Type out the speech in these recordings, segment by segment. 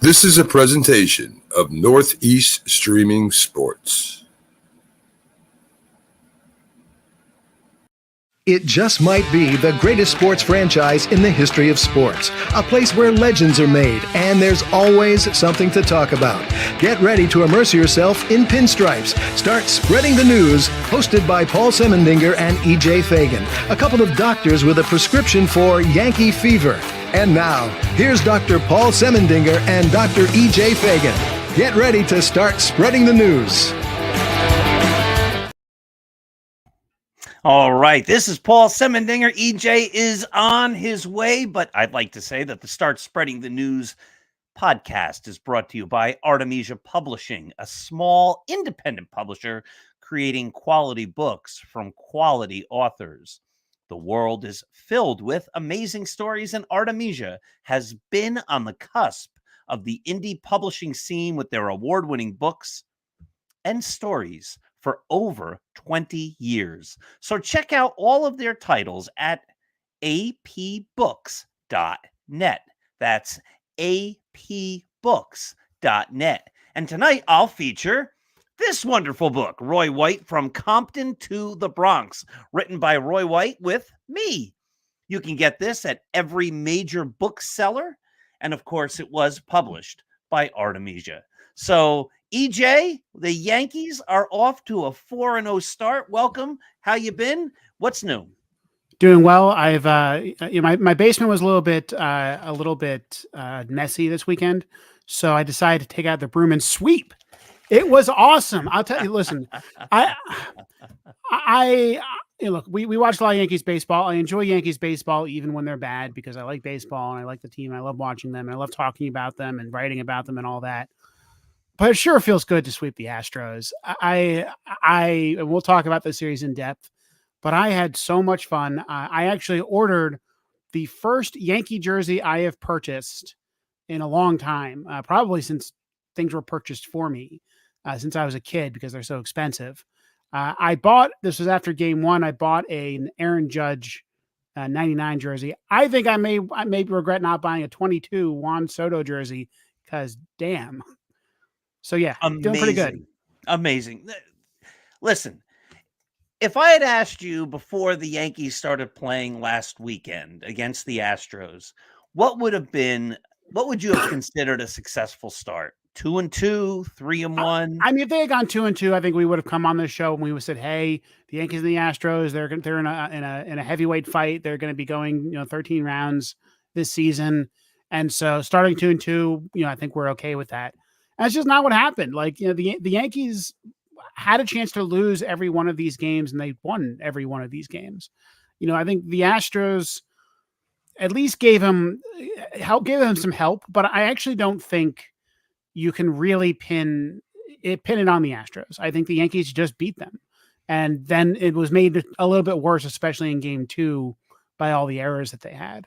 This is a presentation of Northeast Streaming Sports. It just might be the greatest sports franchise in the history of sports. A place where legends are made, and there's always something to talk about. Get ready to immerse yourself in pinstripes. Start spreading the news, hosted by Paul Semendinger and E.J. Fagan, a couple of doctors with a prescription for Yankee fever. And now, here's Dr. Paul Semendinger and Dr. E.J. Fagan. Get ready to start spreading the news. All right, this is Paul Semendinger. EJ is on his way, but I'd like to say that the Start Spreading the News podcast is brought to you by Artemisia Publishing, a small independent publisher creating quality books from quality authors. The world is filled with amazing stories, and Artemisia has been on the cusp of the indie publishing scene with their award-winning books and stories for over 20 years. So check out all of their titles at apbooks.net. That's apbooks.net. And tonight I'll feature this wonderful book, Roy White, From Compton to the Bronx, written by Roy White with me. You can get this at every major bookseller. And of course, it was published by Artemisia. So EJ, the Yankees are off to a 4-0 start. Welcome. How you been? What's new? Doing well. I've my basement was a little bit messy this weekend, so I decided to take out the broom and sweep. It was awesome. I'll tell you. Listen, look. We watch a lot of Yankees baseball. I enjoy Yankees baseball even when they're bad because I like baseball and I like the team. I love watching them and I love talking about them and writing about them and all that. But it sure feels good to sweep the Astros. We'll talk about the series in depth, but I had so much fun. I actually ordered the first Yankee jersey I have purchased in a long time, probably since things were purchased for me, since I was a kid because they're so expensive. This was after game one, I bought an Aaron Judge 99 jersey. I think I may regret not buying a 22 Juan Soto jersey because damn. So, yeah, Amazing. Doing pretty good. Amazing. Listen, if I had asked you before the Yankees started playing last weekend against the Astros, what would you have considered a successful start? 2-2, 3-1? I mean, if they had gone 2-2, I think we would have come on this show and we would have said, hey, the Yankees and the Astros, they're in a heavyweight fight. They're going to be going 13 rounds this season. And so starting 2-2, I think we're okay with that. That's just not what happened. Like, the Yankees had a chance to lose every one of these games and they won every one of these games. I think the Astros at least gave them some help, but I actually don't think you can really pin it on the Astros. I think the Yankees just beat them. And then it was made a little bit worse, especially in game two by all the errors that they had.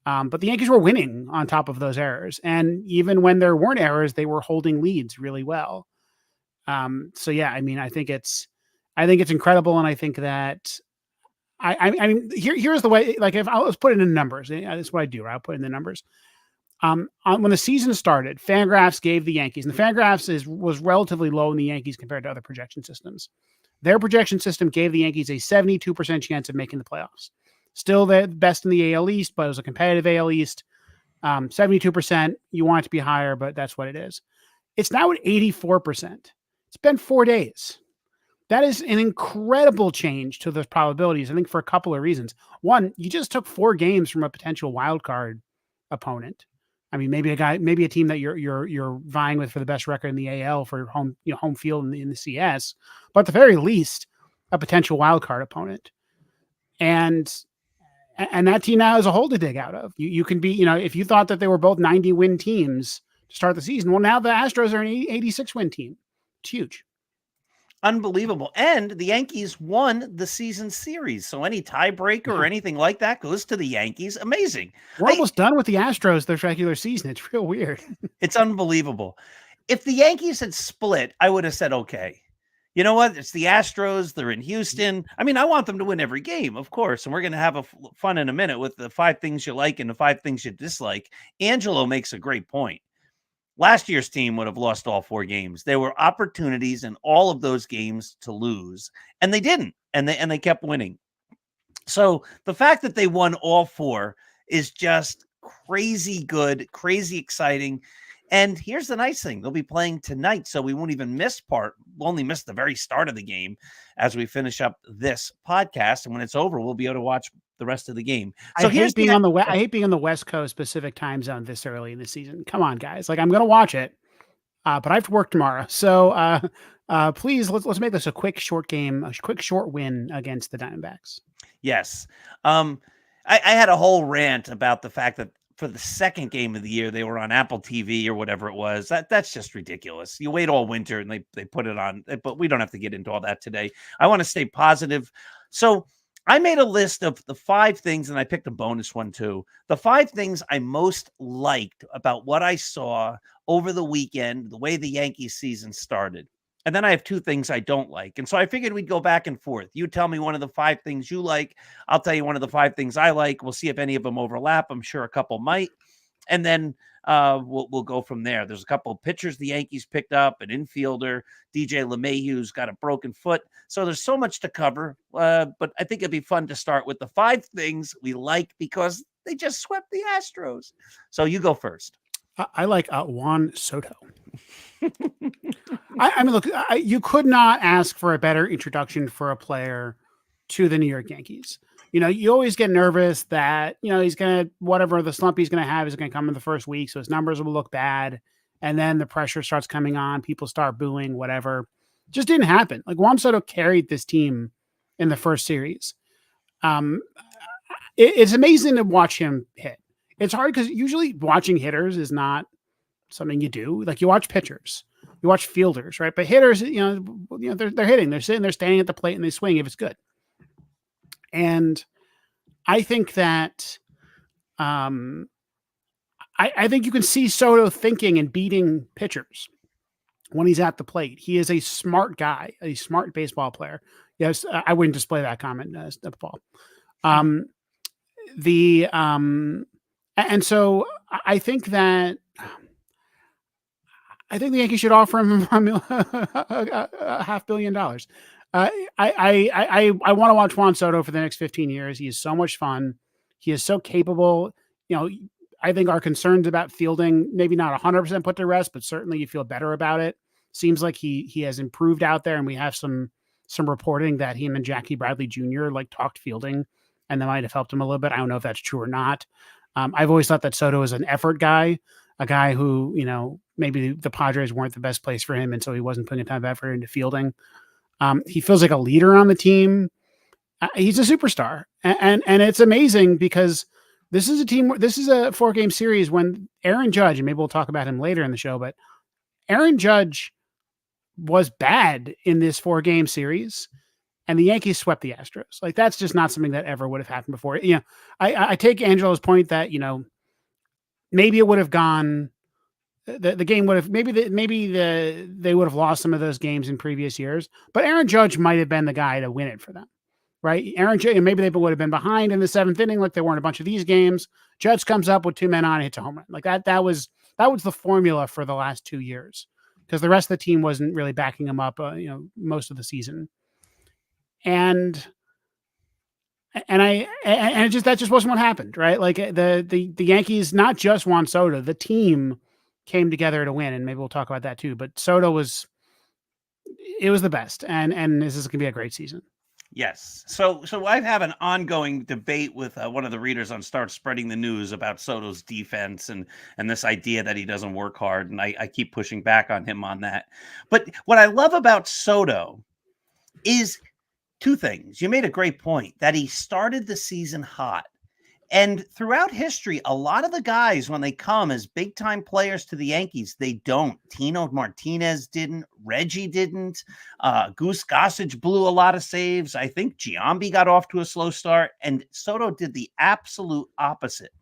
But the Yankees were winning on top of those errors. And even when there weren't errors, they were holding leads really well. So yeah, I mean, I think it's incredible. And I think that I mean, here's the way, like if I was putting in numbers, that's what I do. Right? I'll put in the numbers. When the season started, Fangraphs gave the Yankees, and the Fangraphs was relatively low in the Yankees compared to other projection systems. Their projection system gave the Yankees a 72% chance of making the playoffs. Still the best in the AL East, but it was a competitive AL East. 72%. You want it to be higher, but that's what it is. It's now at 84%. It's been 4 days. That is an incredible change to those probabilities, I think, for a couple of reasons. One, you just took 4 games from a potential wild card opponent. I mean, maybe a team that you're vying with for the best record in the AL for home field in the CS, but at the very least, a potential wild card opponent. And that team now is a hole to dig out of. You can be, if you thought that they were both 90-win teams to start the season, well, now the Astros are an 86-win team. It's huge. Unbelievable. And the Yankees won the season series. So any tiebreaker or anything like that goes to the Yankees. Amazing. We're almost done with the Astros, their regular season. It's real weird. It's unbelievable. If the Yankees had split, I would have said, okay, you know what? It's the Astros. They're in Houston. I mean, I want them to win every game, of course. And we're going to have fun in a minute with the 5 things you like and the 5 things you dislike. Angelo makes a great point. Last year's team would have lost all 4 games. There were opportunities in all of those games to lose, and they didn't, and they kept winning. So the fact that they won all 4 is just crazy good, crazy exciting. And here's the nice thing. They'll be playing tonight, so we won't even miss we'll only miss the very start of the game as we finish up this podcast. And when it's over, we'll be able to watch the rest of the game. So I hate being on the West Coast Pacific time zone this early in the season. Come on, guys. Like, I'm going to watch it, but I have to work tomorrow. So please, let's make this a quick short game, a quick short win against the Diamondbacks. Yes. I had a whole rant about the fact that for the second game of the year, they were on Apple TV or whatever it was. That's just ridiculous. You wait all winter and they put it on, but we don't have to get into all that today. I want to stay positive. So I made a list of the 5 things, and I picked a bonus one too. The 5 things I most liked about what I saw over the weekend, the way the Yankees season started. And then I have 2 things I don't like. And so I figured we'd go back and forth. You tell me one of the 5 things you like. I'll tell you one of the 5 things I like. We'll see if any of them overlap. I'm sure a couple might. And then we'll go from there. There's a couple of pitchers the Yankees picked up, an infielder, DJ LeMahieu's got a broken foot. So there's so much to cover. But I think it'd be fun to start with the 5 things we like because they just swept the Astros. So you go first. I like Juan Soto. I mean, look, you could not ask for a better introduction for a player to the New York Yankees. You know, you always get nervous that, you know, he's going to, whatever the slump he's going to have is going to come in the first week. So his numbers will look bad. And then the pressure starts coming on. People start booing, whatever. Just didn't happen. Like, Juan Soto carried this team in the first series. It's amazing to watch him hit. It's hard because usually watching hitters is not something you do. Like, you watch pitchers, you watch fielders, right? But hitters, you know, they're hitting, they're sitting, they're standing at the plate, and they swing if it's good. And I think that, I think you can see Soto thinking and beating pitchers when he's at the plate. He is a smart guy, a smart baseball player. Yes, I wouldn't display that comment, Paul. And so I think that the Yankees should offer him $500 million. I want to watch Juan Soto for the next 15 years. He is so much fun. He is so capable. You know, I think our concerns about fielding, maybe not 100% put to rest, but certainly you feel better about it. Seems like he has improved out there, and we have some reporting that him and Jackie Bradley Jr. like talked fielding, and that might have helped him a little bit. I don't know if that's true or not. I've always thought that Soto is an effort guy, a guy who, you know, maybe the Padres weren't the best place for him, and so he wasn't putting a ton of effort into fielding. He feels like a leader on the team. He's a superstar, and it's amazing because this is a 4-game series when Aaron Judge, and maybe we'll talk about him later in the show, but Aaron Judge was bad in this 4-game series, and the Yankees swept the Astros. Like, that's just not something that ever would have happened before. You know, I take Angelo's point that, you know, maybe it would have gone. The game would have they would have lost some of those games in previous years, but Aaron Judge might have been the guy to win it for them, right? Aaron Judge, maybe they would have been behind in the 7th inning, like they weren't a bunch of these games. Judge comes up with 2 men on, hits a home run. Like that was the formula for the last 2 years because the rest of the team wasn't really backing him up, you know, most of the season. And that just wasn't what happened, right? Like the Yankees, not just Juan Soto, the team came together to win, and maybe we'll talk about that too. But Soto was the best, and this is going to be a great season. Yes. So I have an ongoing debate with one of the readers on Start Spreading the News about Soto's defense and this idea that he doesn't work hard, and I keep pushing back on him on that. But what I love about Soto is 2 things. You made a great point that he started the season hot. And throughout history, a lot of the guys, when they come as big-time players to the Yankees, they don't. Tino Martinez didn't. Reggie didn't. Goose Gossage blew a lot of saves. I think Giambi got off to a slow start. And Soto did the absolute opposite.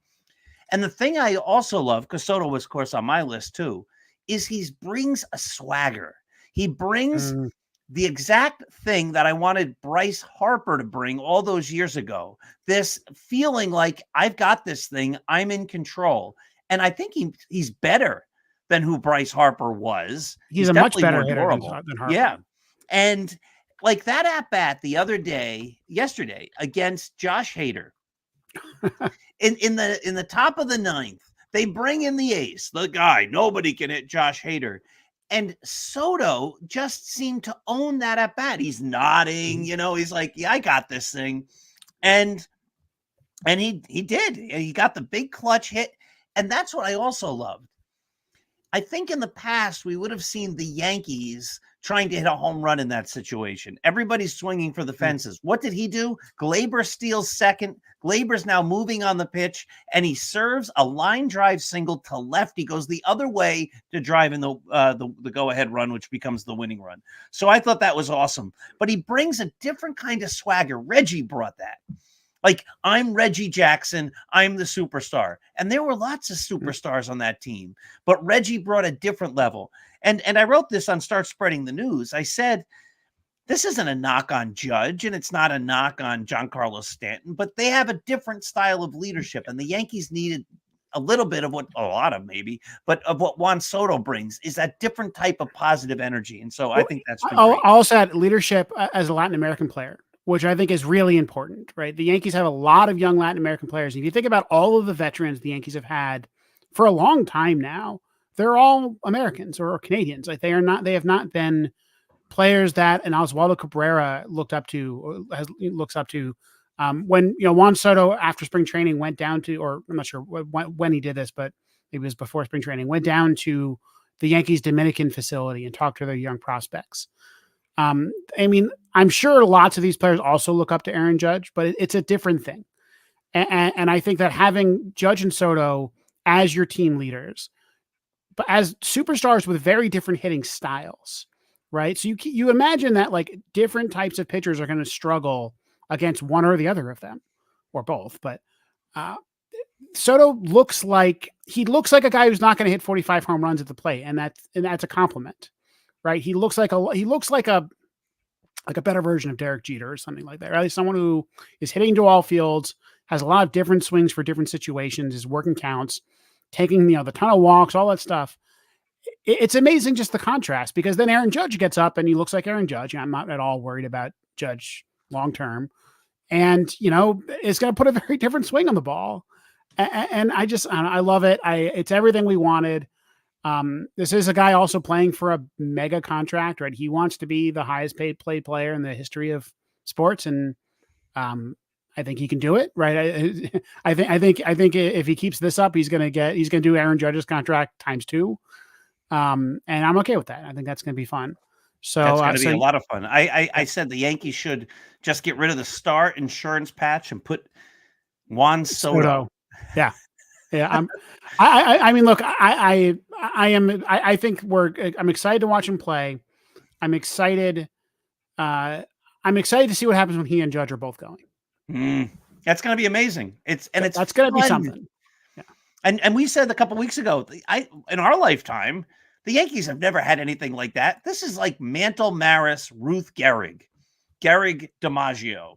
And the thing I also love, because Soto was, of course, on my list too, is he brings a swagger. He brings the exact thing that I wanted Bryce Harper to bring all those years ago, this feeling like I've got this thing, I'm in control. And I think he's better than who Bryce Harper was. He's a much definitely better more hitter durable. than Harper. Yeah. And like that at bat the other day, yesterday, against Josh Hader, in the top of the ninth, they bring in the ace, the guy, nobody can hit Josh Hader. And Soto just seemed to own that at bat. He's nodding, he's like, yeah, I got this thing. And he did. He got the big clutch hit. And that's what I also loved. I think in the past, we would have seen the Yankees trying to hit a home run in that situation. Everybody's swinging for the fences. What did he do? Glaber steals second. Glaber's now moving on the pitch, and he serves a line drive single to left. He goes the other way to drive in the go-ahead run, which becomes the winning run. So I thought that was awesome. But he brings a different kind of swagger. Reggie brought that. Like, I'm Reggie Jackson. I'm the superstar. And there were lots of superstars on that team. But Reggie brought a different level. And I wrote this on Start Spreading the News. I said, this isn't a knock on Judge, and it's not a knock on Giancarlo Stanton, but they have a different style of leadership. And the Yankees needed a little bit of a lot of maybe, but of what Juan Soto brings is that different type of positive energy. And so I think that's been great. I also had leadership as a Latin American player, which I think is really important, right? The Yankees have a lot of young Latin American players. If you think about all of the veterans the Yankees have had for a long time now, they're all Americans or Canadians. Like they have not been players that an Oswaldo Cabrera looks up to when, Juan Soto after spring training went down to, or I'm not sure when he did this, but it was before spring training, went down to the Yankees Dominican facility and talked to their young prospects. I mean, I'm sure lots of these players also look up to Aaron Judge, but it's a different thing. And I think that having Judge and Soto as your team leaders, but as superstars with very different hitting styles, right? So you imagine that like different types of pitchers are going to struggle against one or the other of them, or both. But Soto looks like a guy who's not going to hit 45 home runs at the plate, and that's a compliment. Right. He looks like a better version of Derek Jeter or something like that. Or at least someone who is hitting to all fields, has a lot of different swings for different situations, is working counts, taking, the ton of walks, all that stuff. It's amazing just the contrast, because then Aaron Judge gets up and he looks like Aaron Judge. I'm not at all worried about Judge long-term. And, it's going to put a very different swing on the ball. And I love it. It's everything we wanted. This is a guy also playing for a mega contract, right? He wants to be the highest paid player in the history of sports. And, I think he can do it, right? I think if he keeps this up, he's going to do Aaron Judge's contract ×2. And I'm okay with that. I think that's going to be fun. So that's going to be a lot of fun. I said the Yankees should just get rid of the Star insurance patch and put Juan Soto. Yeah. Yeah. I mean, look, I think I'm excited to watch him play. I'm excited to see what happens when he and Judge are both going. That's going to be amazing. That's going to be something. Yeah. And we said a couple of weeks ago, in our lifetime, the Yankees have never had anything like that. This is like Mantle Maris, Ruth Gehrig DiMaggio,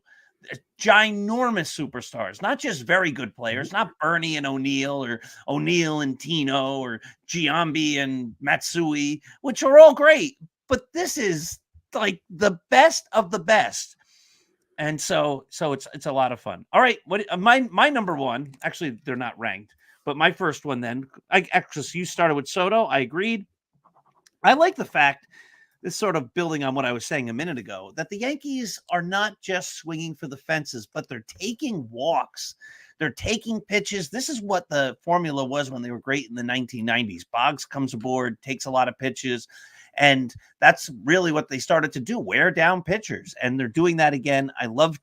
ginormous superstars, not just very good players, not Bernie and O'Neill or O'Neill and Tino or Giambi and Matsui, which are all great. But this is like the best of the best. And so it's a lot of fun. All right. What my number one, actually, they're not ranked, but my first one then, you started with Soto. I agreed. I like the fact, this sort of building on what I was saying a minute ago, that the Yankees are not just swinging for the fences, but they're taking walks. They're taking pitches. This is what the formula was when they were great in the 1990s. Boggs comes aboard, takes a lot of pitches, and that's really what they started to do, wear down pitchers. And they're doing that again. I love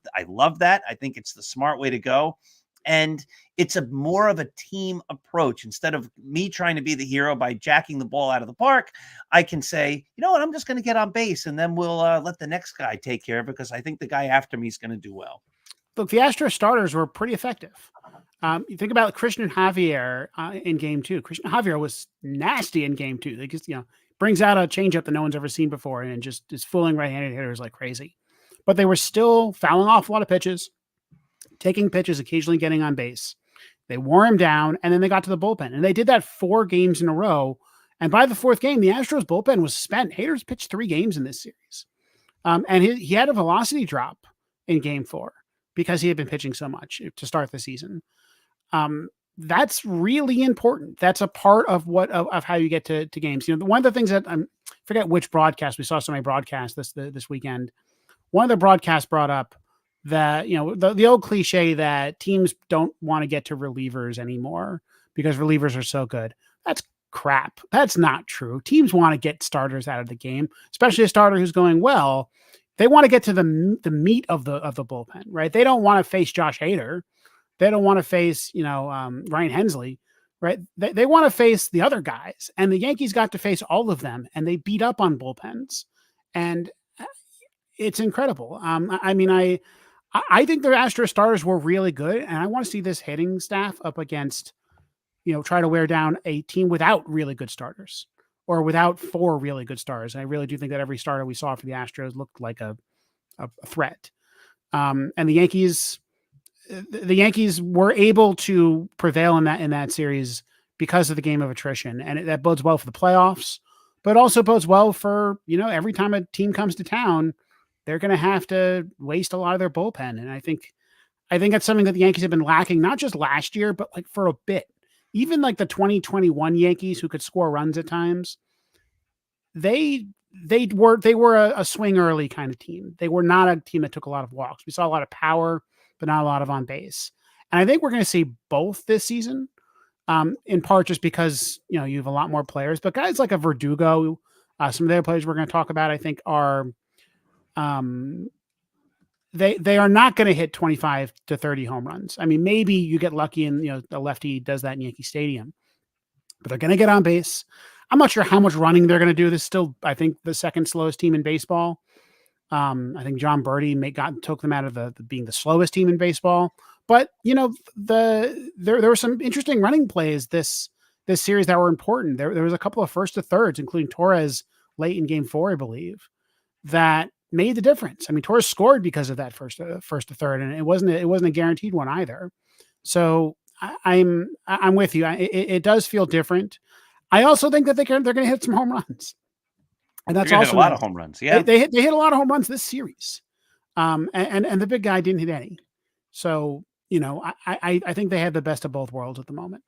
that. I think it's the smart way to go. And it's more of a team approach. Instead of me trying to be the hero by jacking the ball out of the park, I can say, you know what, I'm just going to get on base, and then we'll let the next guy take care of it, because I think the guy after me is going to do well. Look, the Astros starters were pretty effective. You think about Christian Javier in Game 2. Christian Javier was nasty in Game 2. They just, brings out a changeup that no one's ever seen before and just is fooling right-handed hitters like crazy. But they were still fouling off a lot of pitches, taking pitches, occasionally getting on base. They wore him down, and then they got to the bullpen. And they did that 4 games in a row, And by the fourth game, the Astros bullpen was spent. Hader's pitched 3 games in this series. And he had a velocity drop in game 4 because he had been pitching so much to start the season. That's really important. That's a part of of how you get to games. One of the things that I forget which broadcast, we saw so many broadcasts this weekend. One of the broadcasts brought up that, the old cliche that teams don't want to get to relievers anymore because relievers are so good. That's crap. That's not true. Teams want to get starters out of the game, especially a starter who's going well. They want to get to the meat of the bullpen, right? They don't want to face Josh Hader. They don't want to face, Ryan Hensley, right? They want to face the other guys, and the Yankees got to face all of them, and they beat up on bullpens, and it's incredible. I think the Astros starters were really good, and I want to see this hitting staff up against, try to wear down a team without really good starters or without 4 really good stars. And I really do think that every starter we saw for the Astros looked like a threat. And the Yankees were able to prevail in that series because of the game of attrition, and that bodes well for the playoffs, but also bodes well for, every time a team comes to town, they're going to have to waste a lot of their bullpen. And I think that's something that the Yankees have been lacking, not just last year, but like for a bit. Even like the 2021 Yankees, who could score runs at times, they were a swing early kind of team. They were not a team that took a lot of walks. We saw a lot of power, but not a lot of on base. And I think we're going to see both this season, in part just because, you have a lot more players. But guys like a Verdugo, some of the other players we're going to talk about, I think are they are not going to hit 25 to 30 home runs. I mean, maybe you get lucky and, a lefty does that in Yankee Stadium, but they're going to get on base. I'm not sure how much running they're going to do. This is still, I think, the second slowest team in baseball. I think John Birdie took them out of being the slowest team in baseball. But, there were some interesting running plays this series that were important. There was a couple of first to thirds, including Torres late in game 4, I believe, that made the difference. I mean, Torres scored because of that first to third, and it wasn't a guaranteed one either. So I'm with you. It does feel different. I also think that they're going to hit some home runs, and that's also a lot of home runs. Yeah, they hit a lot of home runs this series, and the big guy didn't hit any. So I think they have the best of both worlds at the moment.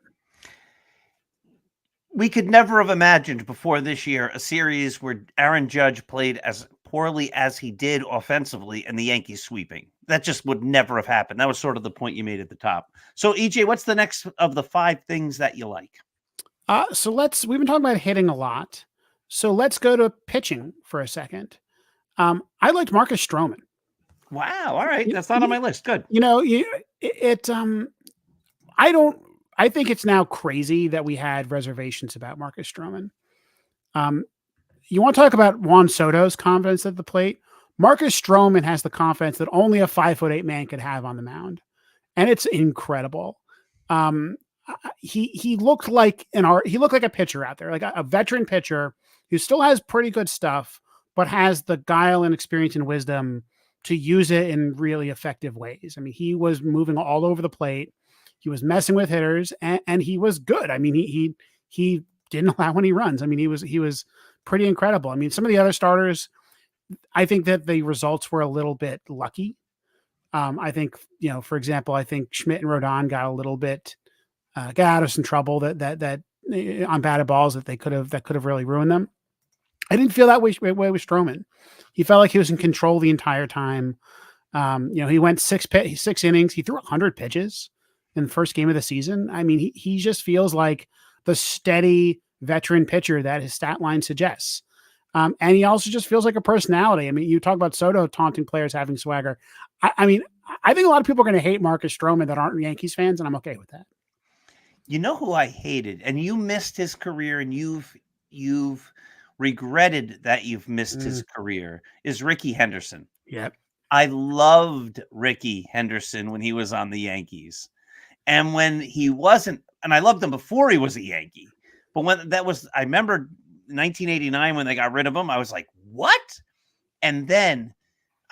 We could never have imagined before this year a series where Aaron Judge played as poorly as he did offensively and the Yankees sweeping. That just would never have happened. That was sort of the point you made at the top. So, EJ, what's the next of the 5 things that you like? We've been talking about hitting a lot. So let's go to pitching for a second. I liked Marcus Stroman. Wow. All right. That's not on my list. Good. I think it's now crazy that we had reservations about Marcus Stroman. You want to talk about Juan Soto's confidence at the plate? Marcus Stroman has the confidence that only a 5'8" man could have on the mound, and it's incredible. He looked like a pitcher out there, like a veteran pitcher who still has pretty good stuff, but has the guile and experience and wisdom to use it in really effective ways. I mean, he was moving all over the plate. He was messing with hitters, and he was good. I mean, he didn't allow any runs. I mean, he was pretty incredible. I mean, some of the other starters, I think that the results were a little bit lucky. I think, for example, I think Schmidt and Rodon got a little bit got out of some trouble that on batted balls that could have really ruined them. I didn't feel that way with Stroman. He felt like he was in control the entire time. He went 6 innings. He threw 100 pitches in the first game of the season. I mean, he just feels like the steady veteran pitcher that his stat line suggests. And he also just feels like a personality. I mean, you talk about Soto taunting players having swagger. I mean, I think a lot of people are going to hate Marcus Stroman that aren't Yankees fans, and I'm okay with that. You know who I hated, and you missed his career, and you've regretted that you've missed his career, is Ricky Henderson. Yep. I loved Ricky Henderson when he was on the Yankees. And when he wasn't, and I loved him before he was a Yankee, but I remember 1989 when they got rid of him, I was like, what? And then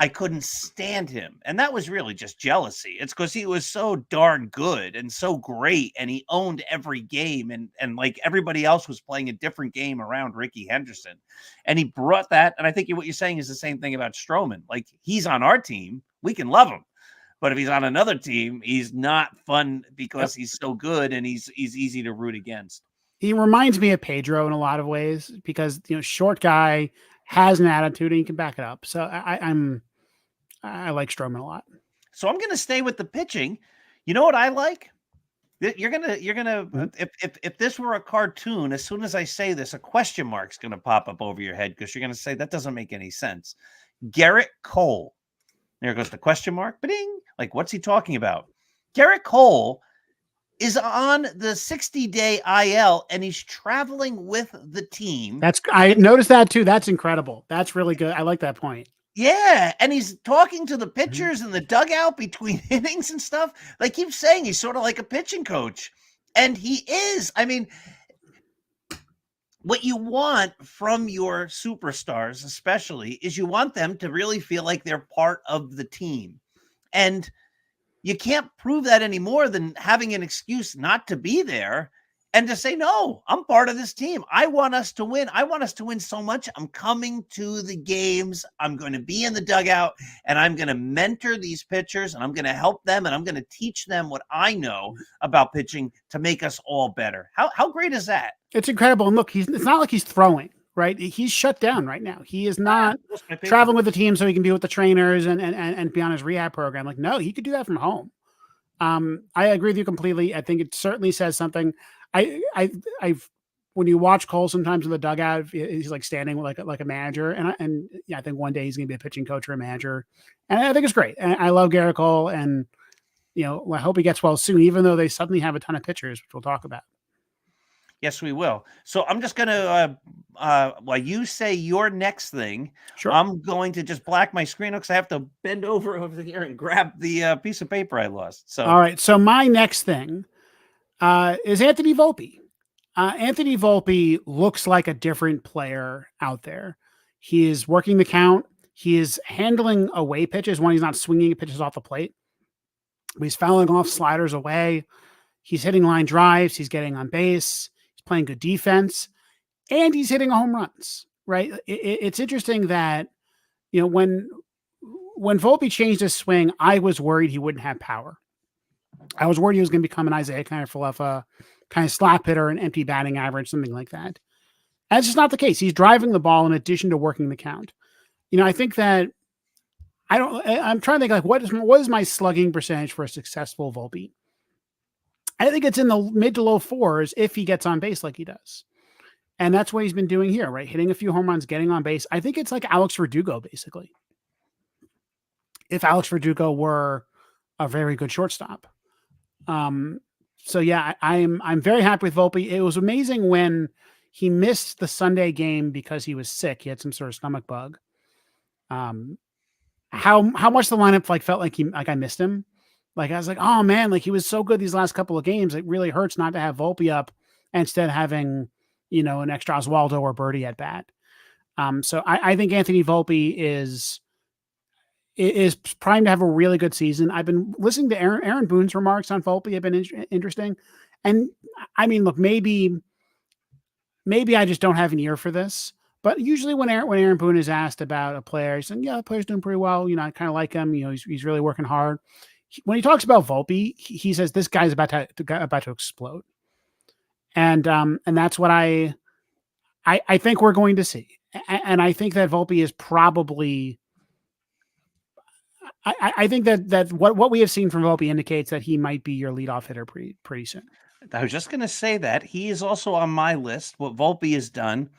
I couldn't stand him. And that was really just jealousy. It's because he was so darn good and so great, and he owned every game. And like everybody else was playing a different game around Ricky Henderson. And he brought that. And I think what you're saying is the same thing about Stroman. Like, he's on our team. We can love him. But if he's on another team, he's not fun because he's so good and he's easy to root against. He reminds me of Pedro in a lot of ways because, short guy, has an attitude and he can back it up. So I like Stroman a lot. So I'm going to stay with the pitching. You know what I like? You're gonna if this were a cartoon, as soon as I say this, a question mark's going to pop up over your head because you're going to say that doesn't make any sense. Garrett Cole. There goes the question mark. Ba-ding. Like, what's he talking about? Garrett Cole is on the 60-day IL and he's traveling with the team. I noticed that too. That's incredible. That's really good. I like that point. Yeah, and he's talking to the pitchers in the dugout between innings and stuff. Like, keeps saying he's sort of like a pitching coach. And he is. I mean, what you want from your superstars, especially, is you want them to really feel like they're part of the team. And you can't prove that any more than having an excuse not to be there and to say, no, I'm part of this team. I want us to win. I want us to win so much. I'm coming to the games. I'm going to be in the dugout and I'm going to mentor these pitchers and I'm going to help them and I'm going to teach them what I know about pitching to make us all better. How great is that? It's incredible. And look, it's not like he's throwing, right? He's shut down right now. He is not traveling with the team so he can be with the trainers and be on his rehab program. Like, no, he could do that from home. I agree with you completely. I think it certainly says something. I've when you watch Cole sometimes in the dugout, he's like standing like a manager, and I think one day he's going to be a pitching coach or a manager, and I think it's great. And I love Garrett Cole, and I hope he gets well soon, even though they suddenly have a ton of pitchers, which we'll talk about. Yes, we will. So I'm just going to, while you say your next thing, sure. I'm going to just black my screen because I have to bend over here and grab the piece of paper I lost. So, all right. So my next thing is Anthony Volpe. Anthony Volpe looks like a different player out there. He is working the count. He is handling away pitches when he's not swinging pitches off the plate. He's fouling off sliders away. He's hitting line drives. He's getting on base. He's playing good defense. And he's hitting home runs, right? It's interesting that, when Volpe changed his swing, I was worried he wouldn't have power. I was worried he was going to become an Isaiah Kiner-Falefa kind of slap hitter, an empty batting average, something like that. That's just not the case. He's driving the ball in addition to working the count. I think that I'm trying to think like what is my slugging percentage for a successful Volpe? I think it's in the mid to low fours if he gets on base like he does. And that's what he's been doing here, right? Hitting a few home runs, getting on base. I think it's like Alex Verdugo, basically. If Alex Verdugo were a very good shortstop. So yeah, I'm very happy with Volpe. It was amazing when he missed the Sunday game because he was sick. He had some sort of stomach bug. How much the lineup felt like I missed him. Like I was like, oh man, like he was so good these last couple of games. It really hurts not to have Volpe up instead of having, an extra Oswaldo or Birdie at bat. So I think Anthony Volpe is primed to have a really good season. I've been listening to Aaron Boone's remarks on Volpe have been interesting. And I mean, look, maybe I just don't have an ear for this, but usually when Aaron Boone is asked about a player, he's saying, yeah, the player's doing pretty well. I kind of like him. He's really working hard. When he talks about Volpe, he says, this guy's about to explode. And that's what I think we're going to see. And I think that Volpe is probably, I think that what we have seen from Volpe indicates that he might be your leadoff hitter pretty soon. I was just going to say that he is also on my list. What Volpe has done.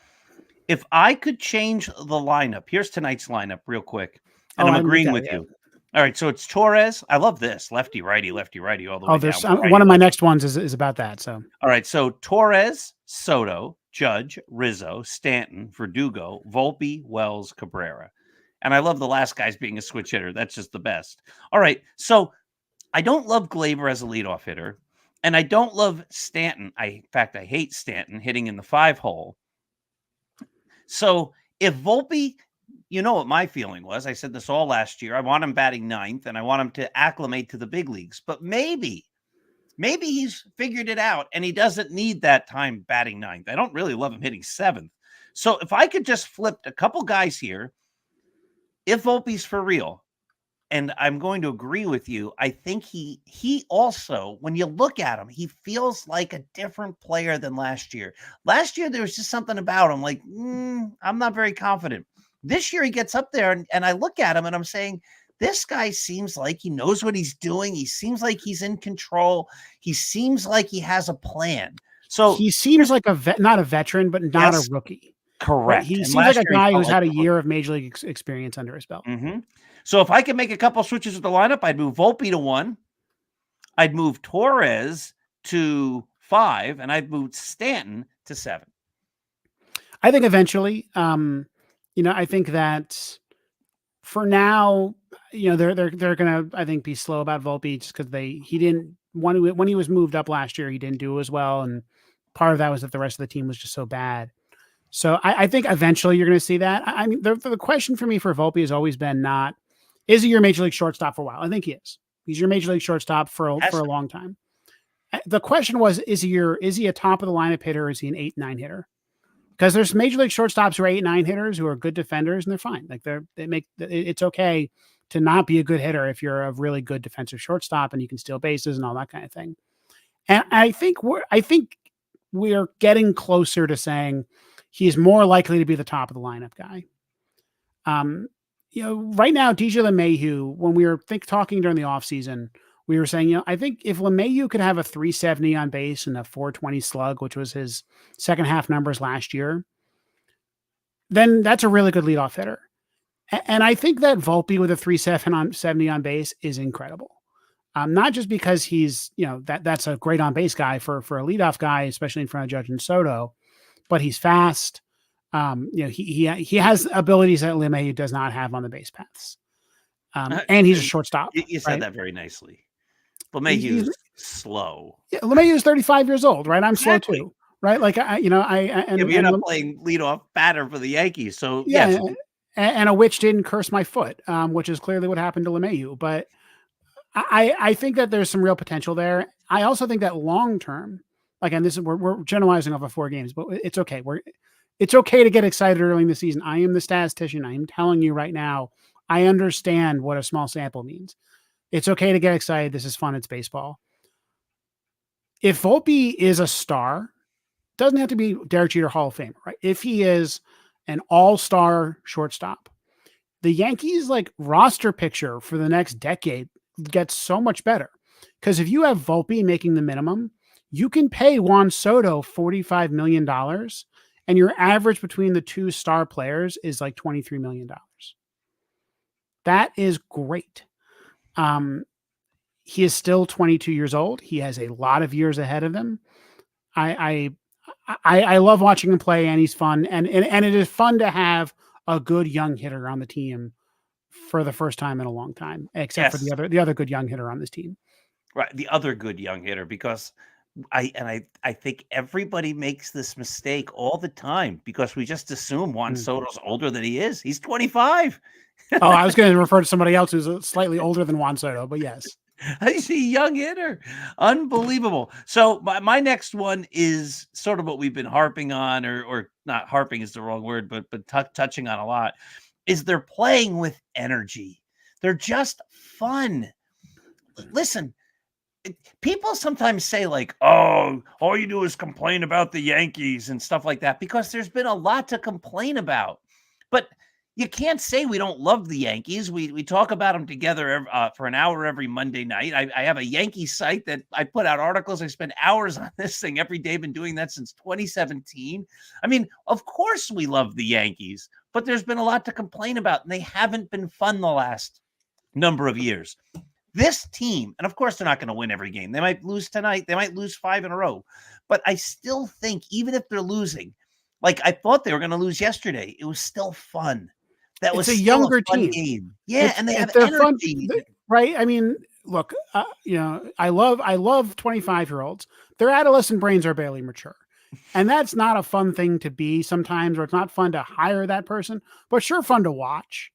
If I could change the lineup, here's tonight's lineup real quick. And I'm agreeing with you. All right. So it's Torres. I love this. Lefty, righty all the way there's down. One of my next ones is about that. So, all right. So Torres, Soto, Judge, Rizzo, Stanton, Verdugo, Volpe, Wells, Cabrera. And I love the last guy's being a switch hitter. That's just the best. All right. So I don't love Glaber as a leadoff hitter. And I don't love Stanton. In fact, I hate Stanton hitting in the 5 hole. So if Volpe you know what my feeling was. I said this all last year. I want him batting ninth, and I want him to acclimate to the big leagues. But maybe he's figured it out, and he doesn't need that time batting ninth. I don't really love him hitting seventh. So if I could just flip a couple guys here, if Volpe's for real, and I'm going to agree with you, I think he also, when you look at him, he feels like a different player than last year. Last year, there was just something about him like, I'm not very confident. This year, he gets up there, and I look at him, and I'm saying, this guy seems like he knows what he's doing. He seems like he's in control. He seems like he has a plan. So he seems like not a veteran, but not a rookie. Correct. Right? He seems like a guy who's had a year of major league experience under his belt. Mm-hmm. So if I could make a couple switches with the lineup, I'd move Volpe to 1. I'd move Torres to 5, and I'd move Stanton to 7. I think eventually, I think that for now, they're gonna, I think, be slow about Volpe just because he didn't when he was moved up last year, he didn't do as well, and part of that was that the rest of the team was just so bad. So I think eventually you're going to see that. I mean, the question for me for Volpe has always been not, is he your major league shortstop for a while? I think he is. He's your major league shortstop for a long time. The question was, is he a top of the lineup hitter, or is he an 8-9 hitter? Because there's major league shortstops who are 8-9 hitters who are good defenders, and they're fine. Like it's okay to not be a good hitter if you're a really good defensive shortstop and you can steal bases and all that kind of thing. And I think we're getting closer to saying he's more likely to be the top of the lineup guy. Right now, DJ LeMahieu, when we were talking during the offseason, we were saying, I think if LeMahieu could have a 370 on base and a 420 slug, which was his second half numbers last year, then that's a really good leadoff hitter. And I think that Volpe with a 370 on base is incredible. Not just because he's, that's a great on base guy for a leadoff guy, especially in front of Judge and Soto, but he's fast. He has abilities that LeMahieu does not have on the base paths. And he's a shortstop. You said that very nicely. LeMahieu's slow. Yeah, LeMahieu's 35 years old, right? I'm slow too, right? Like you're not playing leadoff batter for the Yankees, so yeah. Yes. And a witch didn't curse my foot, which is clearly what happened to LeMahieu. But I think that there's some real potential there. I also think that long term, again, we're generalizing off of 4 games, but it's okay. It's okay to get excited early in the season. I am the statistician. I am telling you right now, I understand what a small sample means. It's okay to get excited. This is fun. It's baseball. If Volpe is a star, doesn't have to be Derek Jeter Hall of Famer, right? If he is an all-star shortstop, the Yankees roster picture for the next decade gets so much better. Because if you have Volpe making the minimum, you can pay Juan Soto $45 million, and your average between the 2 star players is like $23 million. That is great. He is still 22 years old. He has a lot of years ahead of him. I love watching him play, and he's fun. And it is fun to have a good young hitter on the team for the first time in a long time, except for the other good young hitter on this team. Right. The other good young hitter, because I think everybody makes this mistake all the time because we just assume Juan Soto's older than he is. He's 25. Oh, I was going to refer to somebody else who's slightly older than Juan Soto, but yes. I see young hitter. Unbelievable. So my next one is sort of what we've been harping on, or not harping is the wrong word, but touching on a lot, is they're playing with energy. They're just fun. Listen, people sometimes say oh, all you do is complain about the Yankees and stuff like that, because there's been a lot to complain about. But you can't say we don't love the Yankees. We talk about them together for an hour every Monday night. I have a Yankee site that I put out articles. I spend hours on this thing every day. Been doing that since 2017. I mean, of course we love the Yankees, but there's been a lot to complain about, and they haven't been fun the last number of years. This team, and of course they're not going to win every game. They might lose tonight. They might lose 5 in a row. But I still think even if they're losing, I thought they were going to lose yesterday, it was still fun. That was a younger team. Game. Yeah, and they have energy. Fun, right? I mean, look, I love 25-year-olds. Their adolescent brains are barely mature. And that's not a fun thing to be sometimes, or it's not fun to hire that person, but sure fun to watch.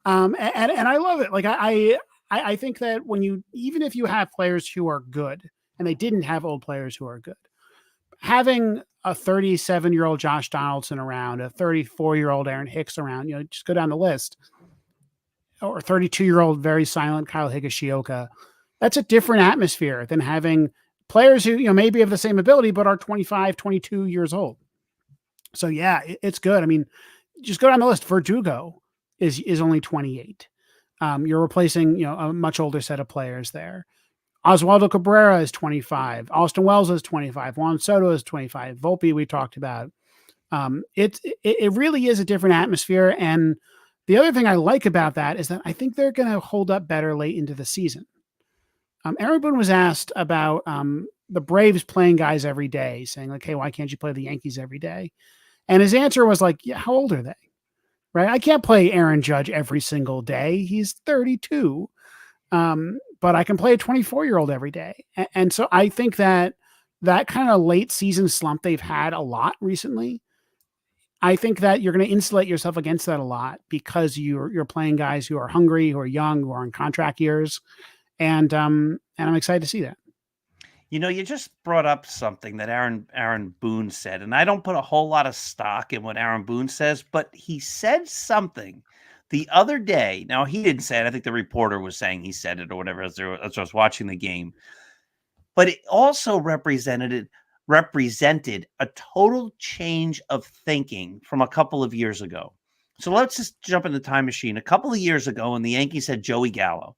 And I love it. Like I think that even if you have players who are good, and they didn't have old players who are good, having a 37-year-old Josh Donaldson around, a 34-year-old Aaron Hicks around, just go down the list, or 32-year-old very silent Kyle Higashioka, that's a different atmosphere than having players who, maybe have the same ability, but are 25, 22 years old. So yeah, it's good. I mean, just go down the list. Verdugo is only 28. You're replacing, a much older set of players there. Oswaldo Cabrera is 25. Austin Wells is 25. Juan Soto is 25. Volpe, we talked about. It really is a different atmosphere. And the other thing I like about that is that I think they're going to hold up better late into the season. Aaron Boone was asked about the Braves playing guys every day, saying like, hey, why can't you play the Yankees every day? And his answer was like, yeah, how old are they? Right? I can't play Aaron Judge every single day. He's 32. But I can play a 24-year-old every day. And so I think that kind of late season slump they've had a lot recently, I think that you're going to insulate yourself against that a lot, because you're playing guys who are hungry, who are young, who are in contract years. And I'm excited to see that. You just brought up something that Aaron Boone said, and I don't put a whole lot of stock in what Aaron Boone says, but he said something the other day. Now, he didn't say it. I think the reporter was saying he said it or whatever as I was watching the game. But it also represented a total change of thinking from a couple of years ago. So let's just jump in the time machine. A couple of years ago, when the Yankees had Joey Gallo,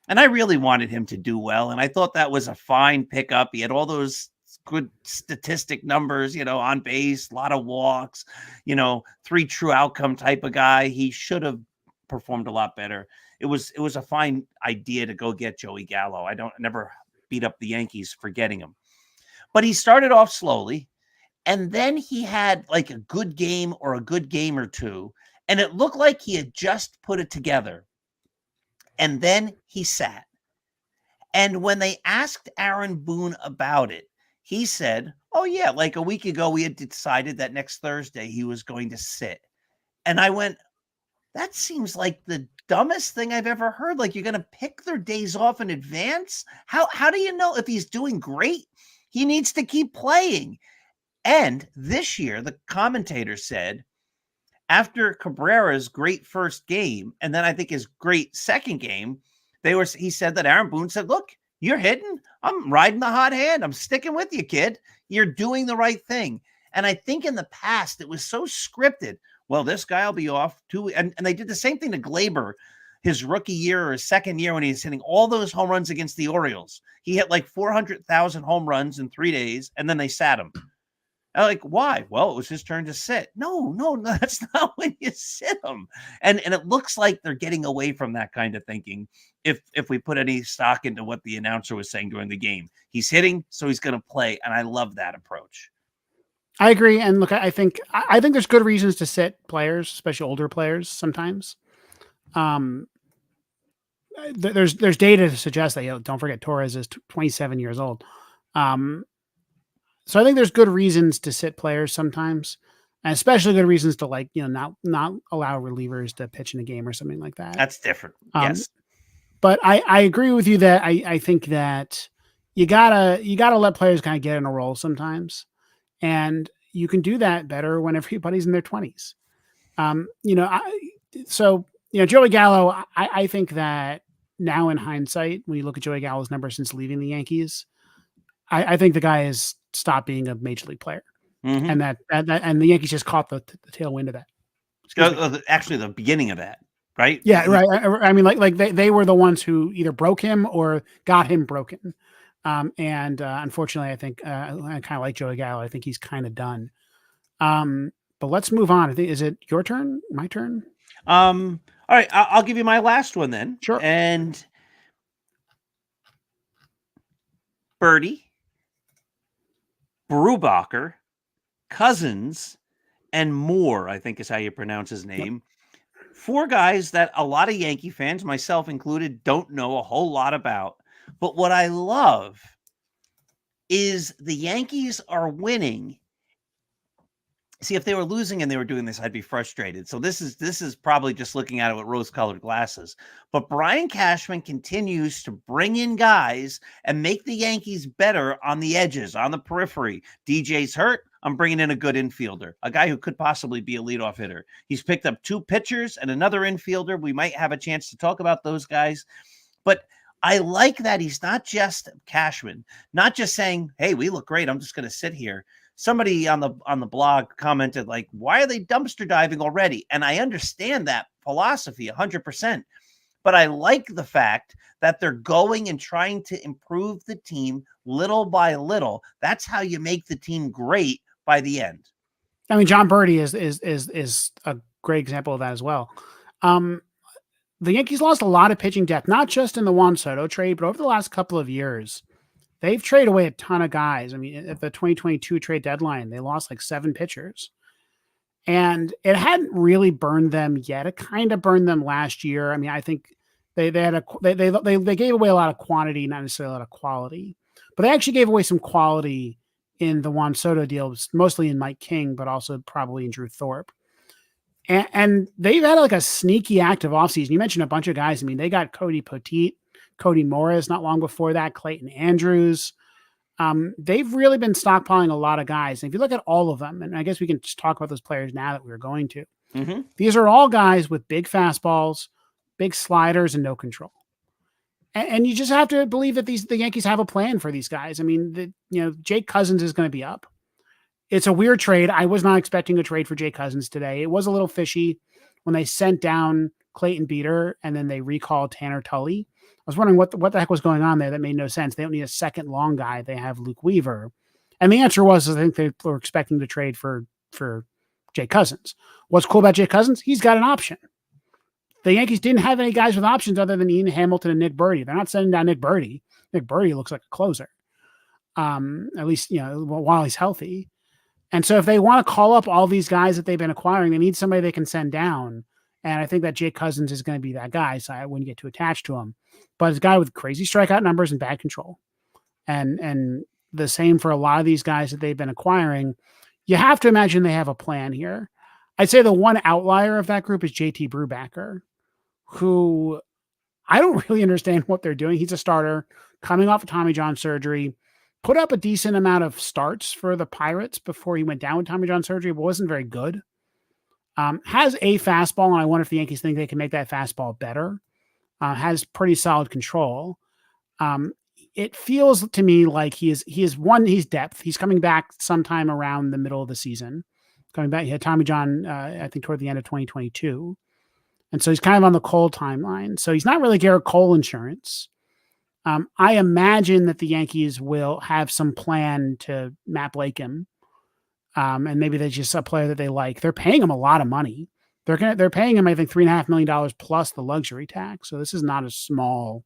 and I really wanted him to do well, and I thought that was a fine pickup. He had all those good statistic numbers, on base, a lot of walks, 3 true outcome type of guy. He should have performed a lot better. It was a fine idea to go get Joey Gallo. I never beat up the Yankees for getting him. But he started off slowly, and then he had like a good game or a good game or two, and it looked like he had just put it together. And then he sat. And when they asked Aaron Boone about it, he said, oh, yeah, like a week ago, we had decided that next Thursday he was going to sit. And I went, that seems like the dumbest thing I've ever heard. Like, you're going to pick their days off in advance? How do you know if he's doing great? He needs to keep playing. And this year, the commentator said, after Cabrera's great first game, and then I think his great second game, he said that Aaron Boone said, look, you're hitting. I'm riding the hot hand. I'm sticking with you, kid. You're doing the right thing. And I think in the past, it was so scripted. Well, this guy will be off too. And they did the same thing to Glaber his rookie year or his second year when he was hitting all those home runs against the Orioles. He hit like 400,000 home runs in 3 days, and then they sat him. I'm like, why? Well, it was his turn to sit. No, that's not when you sit him. And it looks like they're getting away from that kind of thinking. If we put any stock into what the announcer was saying during the game, he's hitting, so he's going to play. And I love that approach. I agree. And look, I think there's good reasons to sit players, especially older players sometimes. There's data to suggest that, don't forget Torres is 27 years old. So I think there's good reasons to sit players sometimes, and especially good reasons to not allow relievers to pitch in a game or something like that. That's different. Yes. But I agree with you that I think that you gotta let players kind of get in a role sometimes. And you can do that better when everybody's in their 20s. Joey Gallo, I think that now in hindsight, when you look at Joey Gallo's numbers since leaving the Yankees, I think the guy has stopped being a major league player. Mm-hmm. And the Yankees just caught the tailwind of that. Actually, the beginning of that, right? Yeah, right. I mean, like they were the ones who either broke him or got him broken. Unfortunately, I think I kind of like Joey Gallo. I think he's kind of done. But let's move on. I think, is it your turn? My turn? All right. I'll give you my last one then. Sure. And Birdie, Brubacher, Cousins, and Moore, I think is how you pronounce his name. Yep. 4 guys that a lot of Yankee fans, myself included, don't know a whole lot about. But what I love is the Yankees are winning, See, if they were losing and they were doing this, I'd be frustrated. So this is probably just looking at it with rose-colored glasses. But Brian Cashman continues to bring in guys and make the Yankees better on the edges, on the periphery. DJ's hurt. I'm bringing in a good infielder, a guy who could possibly be a leadoff hitter. He's picked up 2 pitchers and another infielder. We might have a chance to talk about those guys. But I like that he's not just Cashman, not just saying, hey, we look great, I'm just going to sit here. Somebody on the blog commented, like, why are they dumpster diving already? And I understand that philosophy 100%. But I like the fact that they're going and trying to improve the team little by little. That's how you make the team great by the end. I mean, John Birdie is a great example of that as well. The Yankees lost a lot of pitching depth, not just in the Juan Soto trade, but over the last couple of years. They've traded away a ton of guys. I mean, at the 2022 trade deadline, they lost like 7 pitchers. And it hadn't really burned them yet. It kind of burned them last year. I mean, I think they gave away a lot of quantity, not necessarily a lot of quality. But they actually gave away some quality in the Juan Soto deal, mostly in Mike King, but also probably in Drew Thorpe. And they've had like a sneaky active offseason. You mentioned a bunch of guys. I mean, they got Cody Poteet, Cody Morris not long before that, Clayton Andrews. They've really been stockpiling a lot of guys. And if you look at all of them, and I guess we can just talk about those players now that we're going to, these are all guys with big fastballs, big sliders, and no control. And you just have to believe that the Yankees have a plan for these guys. I mean, Jake Cousins is going to be up. It's a weird trade. I was not expecting a trade for Jake Cousins today. It was a little fishy when they sent down Clayton Beeter and then they recalled Tanner Tully. I was wondering what the heck was going on there. That made no sense. They don't need a second long guy. They have Luke Weaver. And the answer was, I think they were expecting to trade for Jake Cousins. What's cool about Jake Cousins? He's got an option. The Yankees didn't have any guys with options other than Ian Hamilton and Nick Birdie. They're not sending down Nick Birdie. Nick Birdie looks like a closer. At least, while he's healthy. And so if they want to call up all these guys that they've been acquiring, they need somebody they can send down. And I think that Jake Cousins is going to be that guy. So I wouldn't get too attached to him. But it's a guy with crazy strikeout numbers and bad control. And the same for a lot of these guys that they've been acquiring. You have to imagine they have a plan here. I'd say the one outlier of that group is JT Brubaker, who I don't really understand what they're doing. He's a starter coming off of Tommy John surgery, put up a decent amount of starts for the Pirates before he went down with Tommy John surgery, but wasn't very good. Has a fastball, and I wonder if the Yankees think they can make that fastball better. Has pretty solid control. It feels to me like he's depth. He's coming back sometime around the middle of the season. Coming back, he had Tommy John, I think toward the end of 2022. And so he's kind of on the Cole timeline. So he's not really Garrett Cole insurance. I imagine that the Yankees will have some plan to Matt Blake him. And maybe they're just a player that they like. They're paying him a lot of money. They're paying him, I think, $3.5 million plus the luxury tax. So this is not a small